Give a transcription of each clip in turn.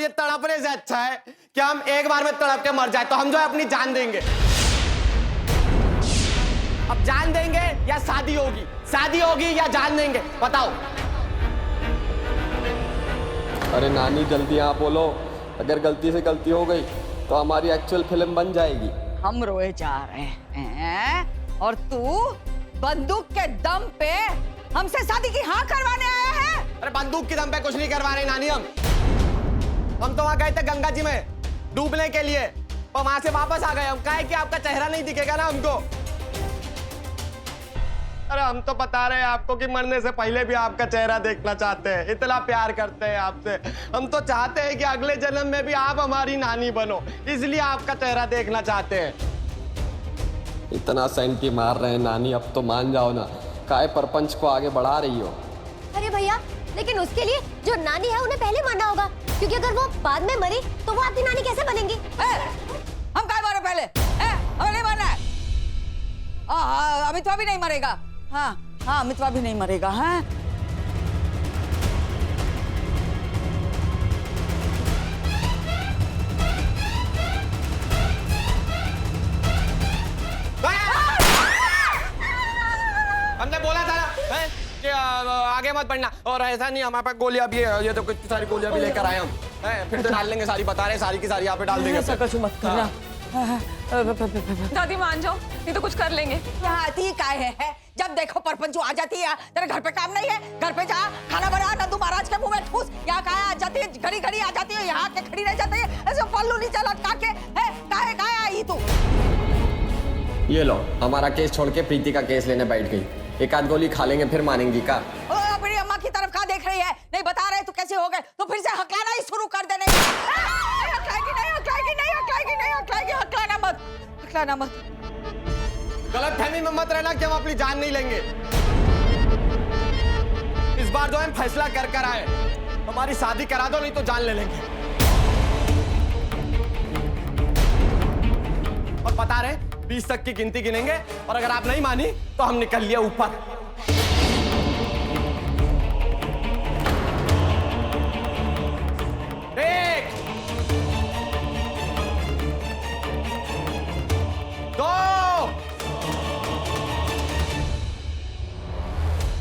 ये तड़पने से अच्छा है कि हम एक बार में तड़प के मर जाए। तो हम जो है अपनी जान देंगे। अब जान देंगे या शादी होगी, शादी होगी या जान देंगे, बताओ। अरे नानी जल्दी यहाँ बोलो, अगर गलती से गलती हो गई तो हमारी एक्चुअल फिल्म बन जाएगी। हम रोए जा रहे हैं और तू बंदूक के दम पे हमसे शादी की हाँ करवाने आया है? अरे बंदूक के दम पे कुछ नहीं करवा रहे नानी। हम तो वहां गए थे गंगा जी में डूबने के लिए और वहां से वापस आ गए। हम कहा है कि आपका चेहरा नहीं दिखेगा ना हमको। अरे हम तो बता रहे हैं आपको कि मरने से पहले भी आपका चेहरा देखना चाहते हैं, इतना प्यार करते हैं आपसे। हम तो चाहते हैं कि अगले जन्म में भी आप हमारी नानी बनो, इसलिए आपका चेहरा देखना चाहते हैं। इतना सेंटी मार रहे हैं नानी, अब तो मान जाओ ना, काहे परपंच को आगे बढ़ा रही हो। अरे भैया, लेकिन उसके लिए जो नानी है उन्हें पहले मरना होगा, क्योंकि अगर वो बाद में मरी तो वो आपकी नानी कैसे बनेंगी? हम काय मरे पहले? हमें नहीं मरना है। अमितवा भी नहीं मरेगा। हाँ, अमितवा भी नहीं मरेगा। हाँ, हमने बोला था ना कि आगे मत बढ़ना, और ऐसा नहीं हमारे पास गोलियां भी है, ये तो कुछ सारी गोलियां भी लेकर आए हम। फिर तो डाल लेंगे सारी, बता रहे सारी की सारी यहाँ पे डाल देंगे। ऐसा कुछ मत करना। दादी मान जाओ, नहीं तो कुछ कर लेंगे। यहाँ आती काय है? जब देखो परपंचू आ जाती है। तेरे घर पे काम नहीं है? घर पे जा, खाना बना, नंदू महाराज के मुंह में ठूस। यहाँ काय आ जाती है? घड़ी घड़ी आ जाती है, यहाँ के खड़ी रह जाती है, ऐसे पल्लू नीचे लटका के। काय आई तू? ये लो, हमारा केस छोड़ के प्रीति का केस लेने बैठ गई। एक आध गोली खा लेंगे फिर मानेंगी का? अपनी अम्मा की तरफ कहाँ देख रही है? नहीं बता रहे तो कैसे हो गए? तो फिर से हकलाना ही शुरू कर देने। हकलाना मत। गलतफहमी में मत रहना कि हम अपनी जान नहीं लेंगे। इस बार जो हम फैसला कर आए, हमारी शादी करा दो, नहीं तो जान ले लेंगे। और बता रहे 20 तक की गिनती गिनेंगे, और अगर आप नहीं मानी तो हम निकल लिए ऊपर। 1 2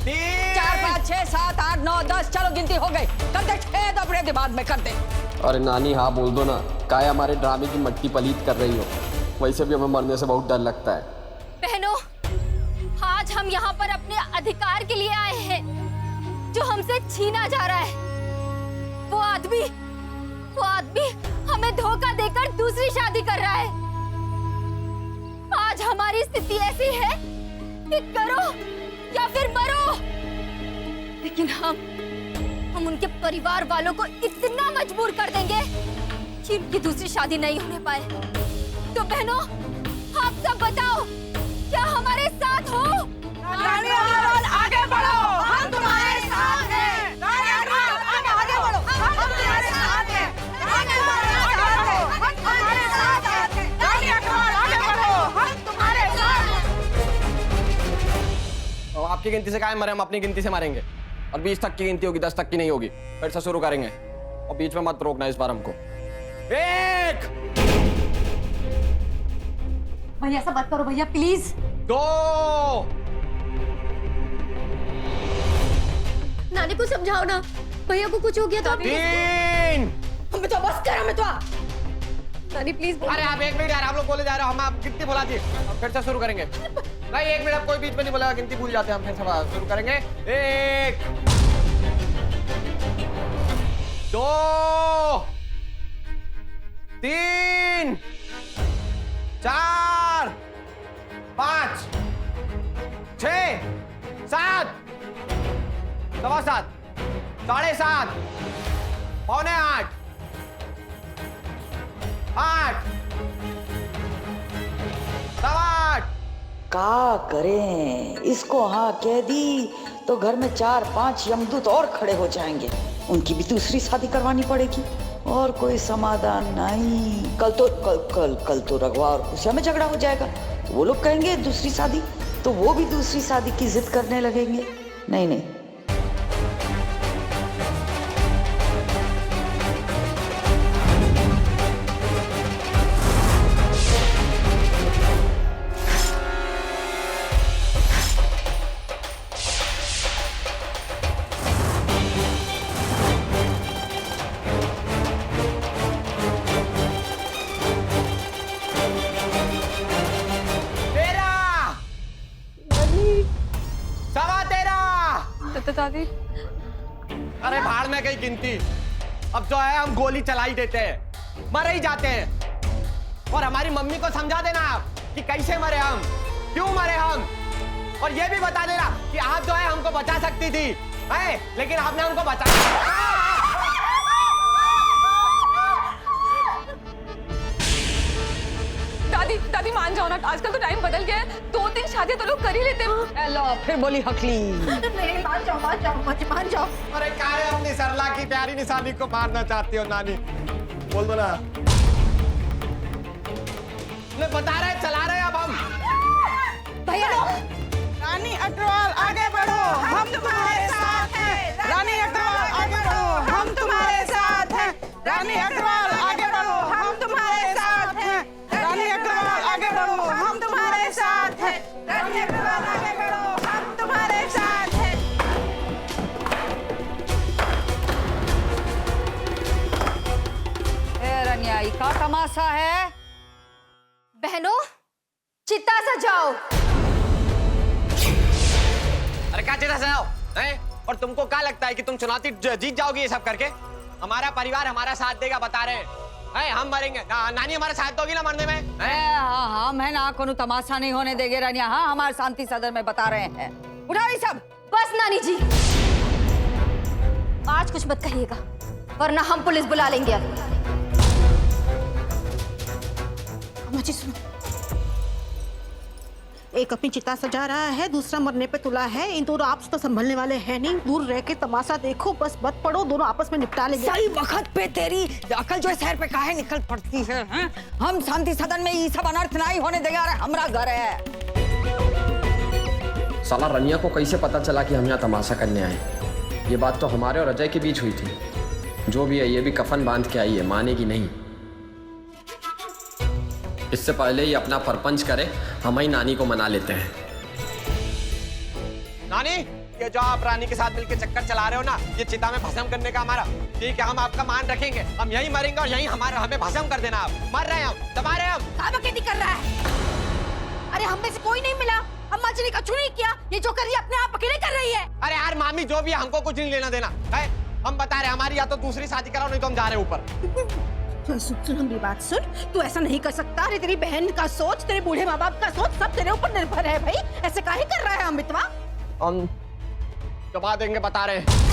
3 4 5 6 7 8 9 10 चलो गिनती हो गई। कर दे छेद अपने दिमाग में, कर दे। अरे नानी हाँ बोल दो ना, काहे हमारे ड्रामे की मट्टी पलीत कर रही हो? वैसे भी हमें मरने से बहुत डर लगता है। बहनों, आज हम यहाँ पर अपने अधिकार के लिए आए हैं जो हमसे छीना जा रहा है। वो आदमी हमें धोखा देकर दूसरी शादी कर रहा है। आज हमारी स्थिति ऐसी है कि करो या फिर मरो। लेकिन हम उनके परिवार वालों को इतना मजबूर कर देंगे कि उनकी दूसरी शादी नहीं होने पाए। तो बहनों, आप सब बताओ, क्या हमारे साथ हो? आगे बढ़ो, हम तुम्हारे साथ हैं। आगे बढ़ो, हम तुम्हारे साथ हैं। आगे बढ़ो, हम तुम्हारे साथ हैं। आगे बढ़ो, हम तुम्हारे साथ हैं। तो आपकी गिनती से काहे मरे, हम अपनी गिनती से मारेंगे। और 20 तक की गिनती होगी, 10 तक की नहीं होगी। फिर से शुरू करेंगे, और बीच में मत रोकना इस बार हमको। 1 भैया ऐसा मत करो भैया, प्लीज। 2 नानी को समझाओ ना, भैया को कुछ हो गया तो। 3 हमें तो बस कर, हमें तो। नानी प्लीज। अरे आप 1 मिनट यार, आप लोग बोले जा रहे हो, हम आप गिनती बोला थी। अब फिर से शुरू करेंगे। नहीं 1 मिनट, आप कोई बीच में नहीं बोला, गिनती भूल जाते हैं हम। फिर से शुरू करेंगे। 1 2 3 4 5 6 7 सवा 7 साढ़े 7 पौने 8 8 सवा 8। का करें? इसको हाँ कह दी तो घर में 4-5 यमदूत और खड़े हो जाएंगे। उनकी भी दूसरी शादी करवानी पड़ेगी, और कोई समाधान नहीं। कल तो रघुआ और खुशिया में झगड़ा हो जाएगा, तो वो लोग कहेंगे दूसरी शादी, तो वो भी दूसरी शादी की जिद करने लगेंगे। नहीं, दादी। अरे भाड़ में गई गिनती। अब जो है हम गोली चला ही देते हैं, मर ही जाते हैं। और हमारी मम्मी को समझा देना आप कि कैसे मरे हम, क्यों मरे हम, और ये भी बता देना कि आप जो है हमको बचा सकती थी, है? लेकिन आपने हमको बचा। दादी दादी मान जाओ ना, आजकल तो टाइम बदल गया है, 2-3 शादियां तो लोग कर ही लेते हैं। लो फिर बोली हकली। नहीं, मान जाओ मान जाओ। अरे क्या है, अपनी सरला की प्यारी निशानी को मारना चाहती हो नानी? बोल दो ना। मैं बता रहे, चला रहे अब हम। भैया रानी अग्रवाल आगे बढ़ो, हम तुम्हारे साथ हैं। रानी अग्रवाल आगे बढ़ो, हम तुम्हारे साथ हैं। रानी अग्रवाल आगे बढ़ो, हम तुम्हारे साथ हैं। रानी अग्रवाल आगे बढ़ो, हम तुम्हारे साथ हैं। रानी अग्रवाल आगे बढ़ो, हम तुम्हारे साथ हैं। रनियाई का तमाशा है। बहनों, चिता सजाओ। अरे क्या चिता सजाओ, हैं? और तुमको क्या लगता है कि तुम चुनौती जीत जाओगी ये सब करके? हमारा परिवार हमारा साथ देगा, बता रहे हैं। हम मरेंगे नानी, हमारा साथ दोगी ना मरने में? हाँ मैं ना कोनो तमाशा नहीं होने देंगे रनिया। हाँ हमारे शांति सदन में बता रहे हैं। उठाओ ये सब। बस नानी जी, आज कुछ मत कहिएगा, वरना हम पुलिस बुला लेंगे। अम्मा जी सुनो, एक अपनी चिता सजा रहा है, दूसरा मरने पे तुला है। इन दोनों आपस तो संभलने वाले हैं नहीं। दूर रह के तमाशा देखो, बस मत पड़ो, दोनों आपस में निपटा लेंगे। सही वक्त पे तेरी अकल जो शहर पे काहे निकल पड़ती है, हैं? हम शांति सदन में ये सब अनर्थ नहीं होने देगा। अरे हमारा घर है। साला रनिया को कैसे पता चला कि हम यहाँ तमाशा करने आए? ये बात तो हमारे और अजय के बीच हुई थी। जो भी है, ये भी कफन बांध के आई है, मानेगी नहीं। इससे पहले ही अपना परपंच करे, हम ही नानी को मना लेते हैं। नानी, ये जो आप रानी के साथ मिलकर चक्कर चला रहे हो ना, ये चिता में भस्म करने का हमारा, ठीक है? हम आपका मान रखेंगे, हम यहीं मरेंगे और यहीं हमें भस्म कर देना। आप मर रहे हैं, हम दबा रहे हैं, हम बकैती कर रहा है। अरे हम में से कोई नहीं मिला, अम्मा जी ने कुछ नहीं किया। ये जो कर रही है अपने आप अकेले कर रही है। अरे यार मामी, जो भी है, हमको कुछ नहीं लेना देना है। हम बता रहे, हमारी या तो दूसरी शादी कराओ, नहीं तो हम जा रहे हैं ऊपर। सुन मेरी बात सुन, तू ऐसा नहीं कर सकता। अरे तेरी बहन का सोच, तेरे बूढ़े माँ बाप का सोच, सब तेरे ऊपर निर्भर है भाई। ऐसे काहे कर रहा है अमितवा? हम दबा देंगे, बता रहे हैं।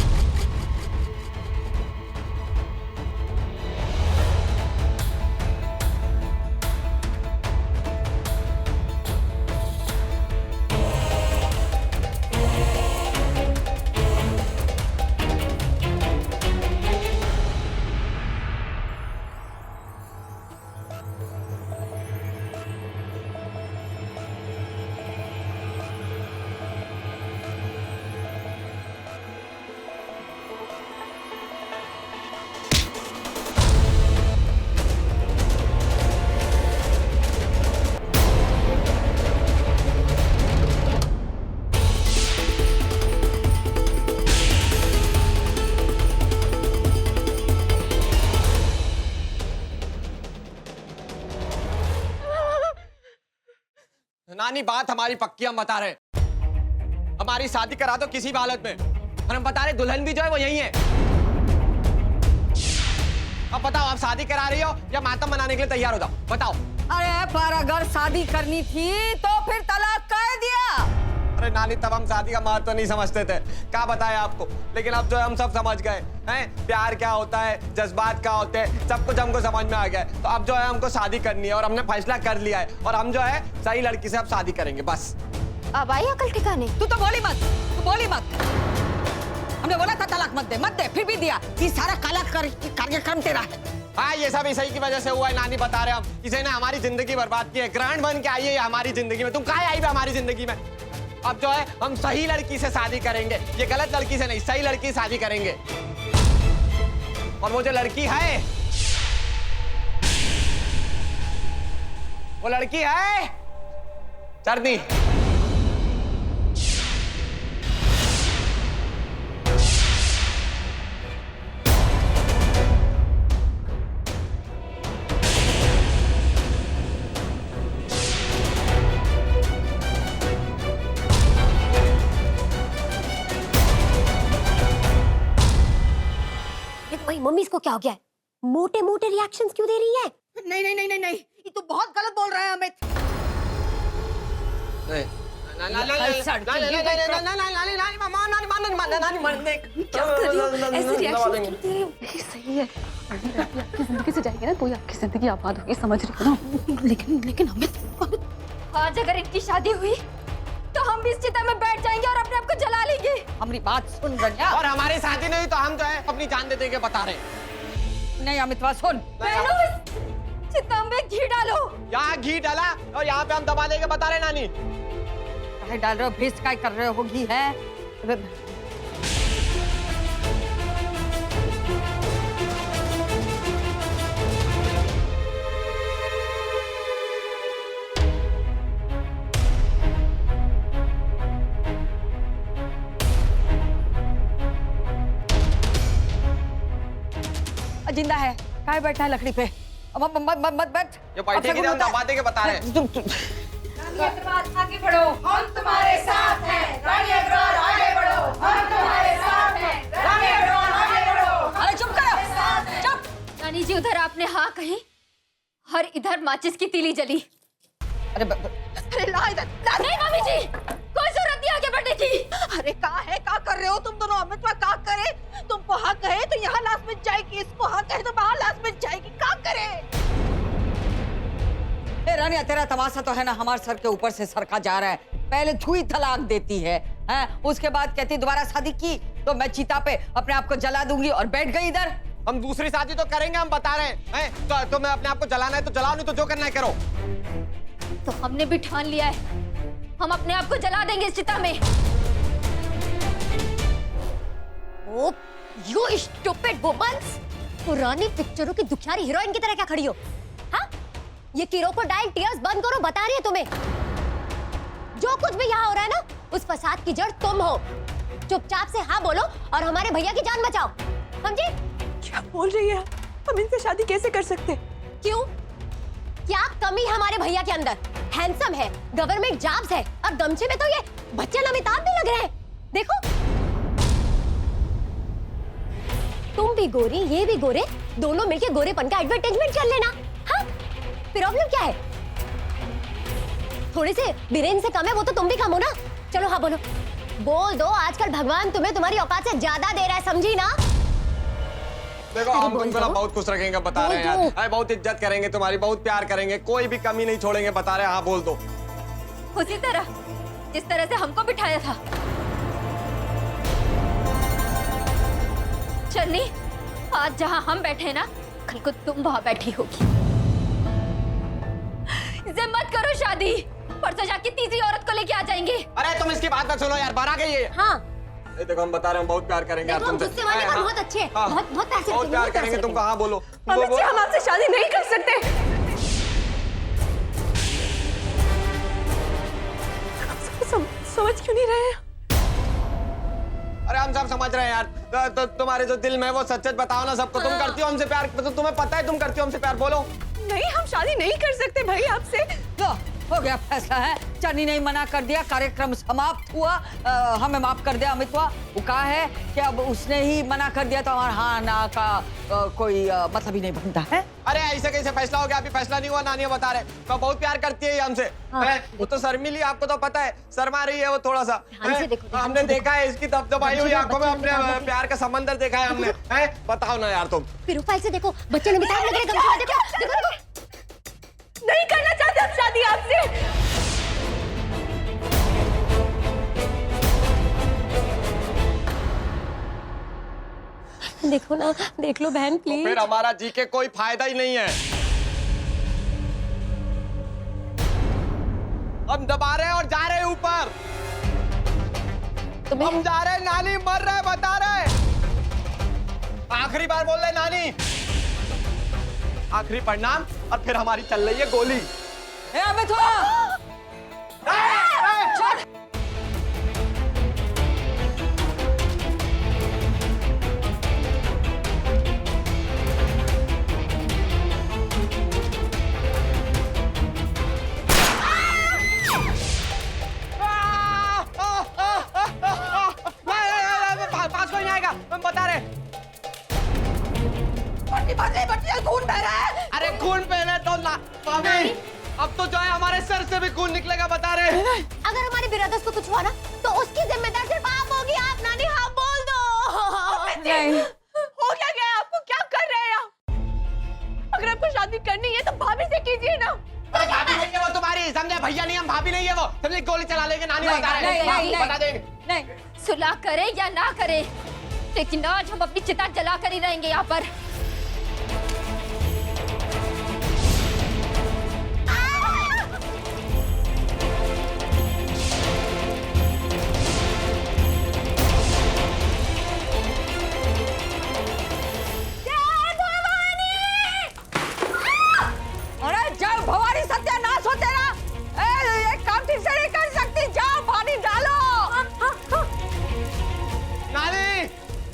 नानी, बात हमारी पक्की, हम बता रहे, हमारी शादी करा दो किसी भी हालत में। और हम बता रहे, दुल्हन भी जो है वो यही है। अब बताओ, आप शादी करा रही हो या मातम मनाने के लिए तैयार हो जाओ? बताओ। अरे पर अगर शादी करनी थी तो फिर तलाक कर दिया। अरे नानी, तब हम शादी का महत्व नहीं समझते थे, क्या बताया आपको। लेकिन अब जो है हम सब समझ गए हैं, प्यार क्या होता है, जज्बात क्या होते हैं, सब कुछ हमको समझ में आ गया है। तो अब जो है हमको शादी करनी है और हमने फैसला कर लिया है, और हम जो है सही लड़की से अब शादी करेंगे, बस। अब आई अकल ठिकाने? तू तो बोली मत, तू बोली मत। हमने बोला था तलाक मत दे, फिर भी दिया। ये सारा काला कार्यक्रम तेरा है। हाँ, ये सब इसी की वजह से हुआ है नानी, बता रहे हम। इसे ने हमारी जिंदगी बर्बाद की है, ग्रहण बन के आई है हमारी जिंदगी में। तुम कहाँ आई भी हमारी जिंदगी में? अब जो है हम सही लड़की से शादी करेंगे, ये गलत लड़की से नहीं, सही लड़की से शादी करेंगे। और वो जो लड़की है, वो लड़की है चरनी। क्या हो गया है? मोटे मोटे रिएक्शंस क्यों दे रही है? नहीं नहीं नहीं नहीं नहीं, ये तो बहुत गलत बोल रहा है अमित। क्या कर रही हो? ऐसे रिएक्शन क्यों दे रही हो? यही सही है। आपकी जिंदगी से जाएगी ना तो ये आपकी जिंदगी आबाद होगी, समझ रही हो ना? लेकिन अमित आज अगर इनकी शादी हुई तो हम भी इस चिता में बैठ जाएंगे और अपने आप को जला लेंगे। हमारी बात सुन रंजा। और हमारी शादी नहीं तो हम जो है अपनी जान दे देंगे, बता रहे। नहीं अमितवा सुन। बहनों, इस चिता में घी डालो। यहाँ घी डाला और यहाँ पे हम दबा देंगे, बता रहे नानी। काहे डाल रहे हो, भेज काय कर रहे हो घी है? जिंदा है, काहे बैठा है लकड़ी पे? मत मत मत मत बैठ। ये बैठे की हम दबा देंगे, बता रहे। रानी अग्रवाल आगे बढ़ो, हम तुम्हारे साथ हैं। रानी अग्रवाल आगे बढ़ो, हम तुम्हारे साथ हैं। रानी अग्रवाल आगे बढ़ो। अरे चुप करो, चुप। रानी जी, उधर आपने हाँ कही और इधर माचिस की तीली जली। अरे अरे ला इधर। नहीं मम्मी जी, कोई जरूरत नहीं आगे बढ़ने की। अरे का कर रहे हो तुम दोनों? अमित का करे? तुमको हाँ कहे तो यहाँ लाश मिल जाएगी, इसको हाँ कहे तो वहाँ लाश मिल जाएगी। का करे? ए रानी, तेरा तमाशा तो है ना हमारे सर के ऊपर से सरका जा रहा है। पहले छुई तलाक देती है, उसके बाद कहती दोबारा शादी की तो मैं चिता पे अपने आप को जला दूंगी और बैठ गई इधर। हम दूसरी शादी तो करेंगे, हम बता रहे हैं। तो तुम्हें अपने आप को जलाना है तो जलाओ, नहीं तो जो करना है करो। तो हमने भी ठान लिया है, हम अपने आप को जला देंगे इस चिता में। ओ, you stupid woman! पुरानी पिक्चरों की दुखियारी हीरोइन की तरह क्या खड़ी हो? हाँ? ये क्रोकोडाइल टीयर्स बंद करो, बता रही है तुम्हें। जो कुछ भी यहाँ हो रहा है ना, उस फसाद की जड़ तुम हो। चुपचाप से हाँ बोलो और हमारे भैया की जान बचाओ, समझे? क्या बोल रही है? हम इनसे शादी कैसे कर सकते? क्यों? क्या कमी है हमारे भैया के अंदर? हैंडसम है, गवर्नमेंट जॉब्स है और गमछे में तो ये बच्चन अमिताभ भी लग रहे हैं। देखो, तुम भी गोरी, ये भी गोरे, दोनों मिलके गोरेपन का एडवर्टाइजमेंट कर लेना। हाँ? प्रॉब्लम क्या है? थोड़े से बीरेन से कम है, वो तो तुम भी कम हो ना। चलो हाँ बोलो, बोल दो। आजकल भगवान तुम्हें तुम्हारी औकात से ज्यादा दे रहा है, समझी ना? देखो, हम तुमको ना बहुत खुश रखेंगे, बता रहे हैं यार। अरे बहुत इज्जत करेंगे तुम्हारी, बहुत प्यार करेंगे, कोई भी कमी नहीं छोड़ेंगे, बता रहे हैं। हाँ बोल दो। उसी तरह जिस तरह से हमको बिठाया था। चलनी, आज जहां हम बैठे हैं ना, कल को तुम वहां बैठी होगी। इसे मत करो शादी, परसों जाके तीसरी औरत को लेके आ जाएंगे। अरे तुम इसकी बात मत सुनो यार, बाहर आ गई है। हाँ, देखो हम बता रहे हैं, बहुत प्यार करेंगे यार तुमसे। गुस्से वाले पर बहुत अच्छे हैं, हाँ, बहुत पैसे बहुत प्यार करेंगे तुमको। हाँ बोलो। अमित जी, हम आपसे शादी नहीं कर सकते। समझ क्यों नहीं रहे? अरे हम सब समझ रहे हैं यार। तो तुम्हारे जो दिल में है वो सच सच बताओ ना सबको। तुम करती हो हमसे प्यार, तो तुम्हें पता है तुम करती हो हमसे प्यार, बोलो। नहीं, हम शादी नहीं कर सकते भाई आपसे। लो, हो गया फैसला है। चन्नी ने मना कर दिया, कार्यक्रम समाप्त हुआ। हमें माफ कर दिया अमितवा। वो कहा है कि अब उसने ही मना कर दिया तो हमारा हाँ ना का कोई मतलब ही नहीं बनता है। अरे ऐसे कैसे फैसला हो गया? अभी फैसला नहीं हुआ, नानी बता रहे। तो बहुत प्यार करती है ये हमसे। वो तो शर्मिली, आपको तो पता है, शर्मा रही है वो थोड़ा सा। हमने देखा है इसकी दबदबाई हुई आंखों में, अपने प्यार का समंदर देखा है हमने। बताओ ना यार तुम। प्रोफाइल से देखो, बच्चे ने अमिताभ लग रहे, देखो देखो देखो। नहीं करना चाहते हम शादी आपसे। देखो ना, देख लो बहन तो प्लीज। फिर हमारा जी के कोई फायदा ही नहीं है। हम दबा रहे हैं और जा रहे हैं ऊपर। हम जा रहे हैं, नानी मर रहे, बता रहे। आखिरी बार बोल रहे नानी, आखिरी प्रणाम, और फिर हमारी चल रही है गोली। अमितवा, छोड़। पास कोई नहीं आएगा, हम बता रहे। चल खून बह रहा है। अरे खून पहले तो ना भाभी, अब तो जो है हमारे सर से भी खून निकलेगा, बता रहे। अगर हमारे ब्रदर्स को कुछ हुआ ना तो उसकी जिम्मेदार सिर्फ आप होगी। आप नानी हाँ बोल दो। नहीं, हो क्या गया आपको? क्या कर रहे हैं आप? अगर आपको शादी करनी है तो भाभी से कीजिए ना। अरे भाभी नहीं है वो तुम्हारी, समझे? भैया नहीं, हम भाभी नहीं है वो, समझे? गोली चला लेंगे, नानी नहीं, बता रहे नहीं, बता देंगे। नहीं, सुलह करे या ना करे, लेकिन आज हम अपनी चिता जला कर ही रहेंगे यहाँ पर। अरे जाओ भवानी, सत्यानाश हो तेरा। एक काम ठीक से नहीं कर सकती, जाओ पानी डालो। नानी,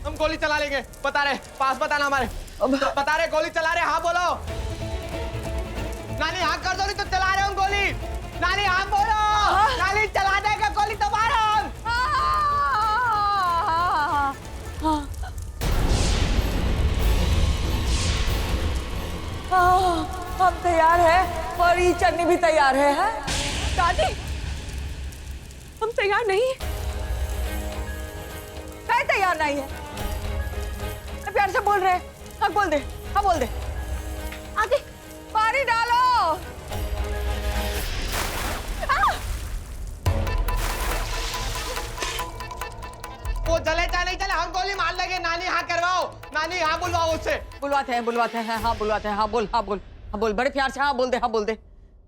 हम गोली चला लेंगे, बता रहे। पास बताना हमारे, बता रहे गोली चला रहे, हाँ बोलो। नानी हाँ कर दो, नहीं तो चला रहे हम गोली। नानी हाँ बोलो, नानी चला देगा गोली दोबारा हम। हम तैयार हैं और ये चटनी भी तैयार है। दादी, हम तैयार नहीं है। मैं तैयार नहीं है। प्यार से बोल रहे हैं। हाँ बोल दे, हाँ बोल दे। आगे पानी डालो। वो जले चाहे नहीं चले, हम गोली मार लेंगे। नानी हाँ करवाओ, नानी हाँ बुलवाओ उससे। बुलवाते हैं, हाँ बुलवाते हैं। हाँ बोल, हाँ बोल, हाँ बोल, बड़े प्यार से हाँ बोल दे, हाँ बोल दे।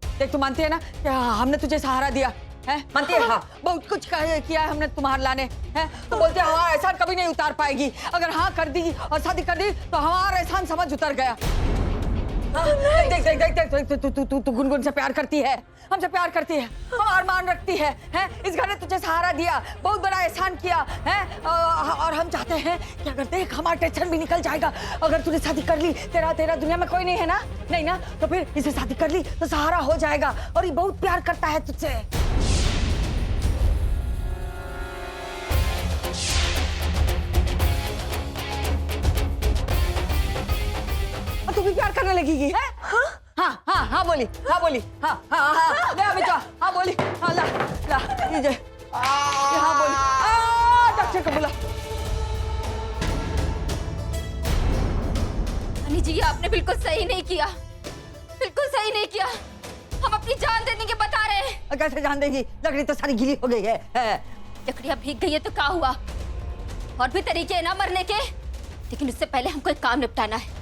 देख, तू मानती है ना कि हमने तुझे सहारा दिया है? मानती है? हाँ, बहुत कुछ किया है हमने तुम्हारे लाने, हैं? तो बोलते हैं हमारा एहसान कभी नहीं उतार पाएगी। अगर हाँ कर दी और शादी कर दी तो हमारा एहसान समझ उतर गया। हाँ, देख देख देख देख, तू गुनगुन से प्यार करती है, हमसे प्यार करती है, हमारा मान रखती है, हैं? इस घर ने तुझे सहारा दिया, बहुत बड़ा एहसान किया है। और हम चाहते हैं कि अगर देख हमारा टेंशन भी निकल जाएगा। अगर तूने शादी कर ली, तेरा दुनिया में कोई नहीं है ना, नहीं ना, तो फिर इसे शादी कर ली तो सहारा हो जाएगा। और ये बहुत प्यार करता है तुझसे। तू भी प्यार करने लगेगी है? हाँ हाँ हाँ हाँ बोली, हाँ बोली, हाँ हाँ हाँ ले बेटा, हाँ बोली, हाँ ला ला ये हाँ बोली। डॉक्टर को बुला। नानी जी, आपने बिल्कुल सही नहीं किया, बिल्कुल सही नहीं किया। हम अपनी जान देने के बता रहे हैं। कैसे जान देगी? लकड़ी तो सारी गीली हो गई है। लकड़ियां भीग गई है तो क्या हुआ? और भी तरीके हैं ना मरने के, लेकिन उससे पहले हमको एक काम निपटाना है।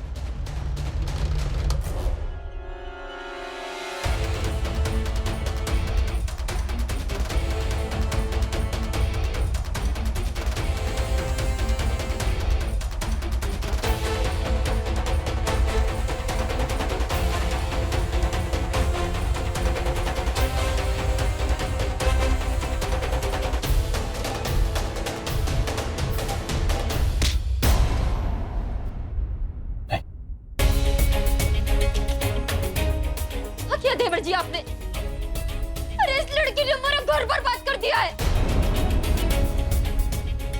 देवर जी, आपने, अरे इस लड़की ने हमारा घर बर्बाद कर दिया है।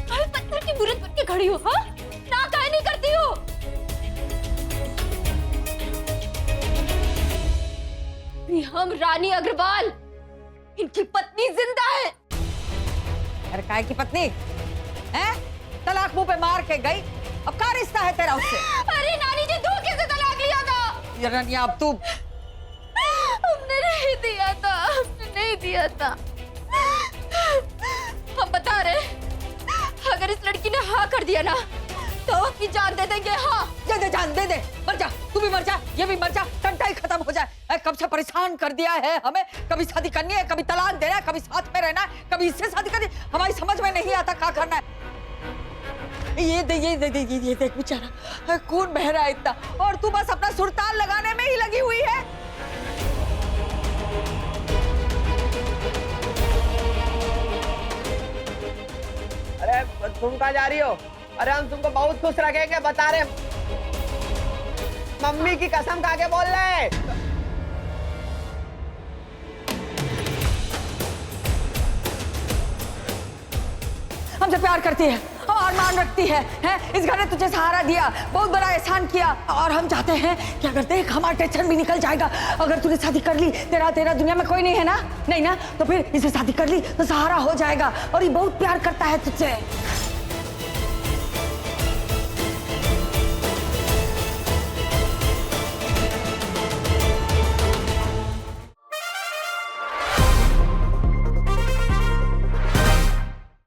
अरे पत्थर की मूर्त बन के खड़ी हो, हाँ? ना काहे नहीं करती हो? हम रानी अग्रवाल, इनकी पत्नी जिंदा है। अरे काय की पत्नी है? तलाक मुंह पे मार के गई, अब क्या रिश्ता है तेरा उससे? अरे नानी जी, धोखे से तलाक लिया था। रनिया, अब तू हमने नहीं दिया था, हमने नहीं दिया था। हम बता रहे, अगर इस लड़की ने हाँ कर दिया ना तो अपनी जान दे देंगे। हाँ दे दे जान, दे दे, मर जा, तू भी मर जा, ये भी मर जा, टंटा ही खत्म हो जाए। कब से परेशान कर दिया है हमें, कभी शादी करनी है, कभी तलाक देना है, कभी साथ में रहना है, कभी इससे शादी करनी, हमारी समझ में नहीं आता क्या करना है। ये देख बेचारा, खून बह रहा है इतना, और तू बस अपना सुरताल लगाने में ही लगी हुई है। अरे तुम कहाँ जा रही हो? अरे हम तुमको बहुत खुश रखेंगे, बता रहे। मम्मी की कसम खा के बोल रहे। हमसे प्यार करती है, हम अरमान रखती है, हैं? इस घर ने तुझे सहारा दिया, बहुत बड़ा एहसान किया, और हम चाहते हैं कि अगर देख हमारा टेंशन भी निकल जाएगा, अगर तूने शादी कर ली, तेरा दुनिया में कोई नहीं है ना, नहीं ना, तो फिर इसे शादी कर ली तो सहारा हो जाएगा, और ये बहुत प्यार करता है तुझसे।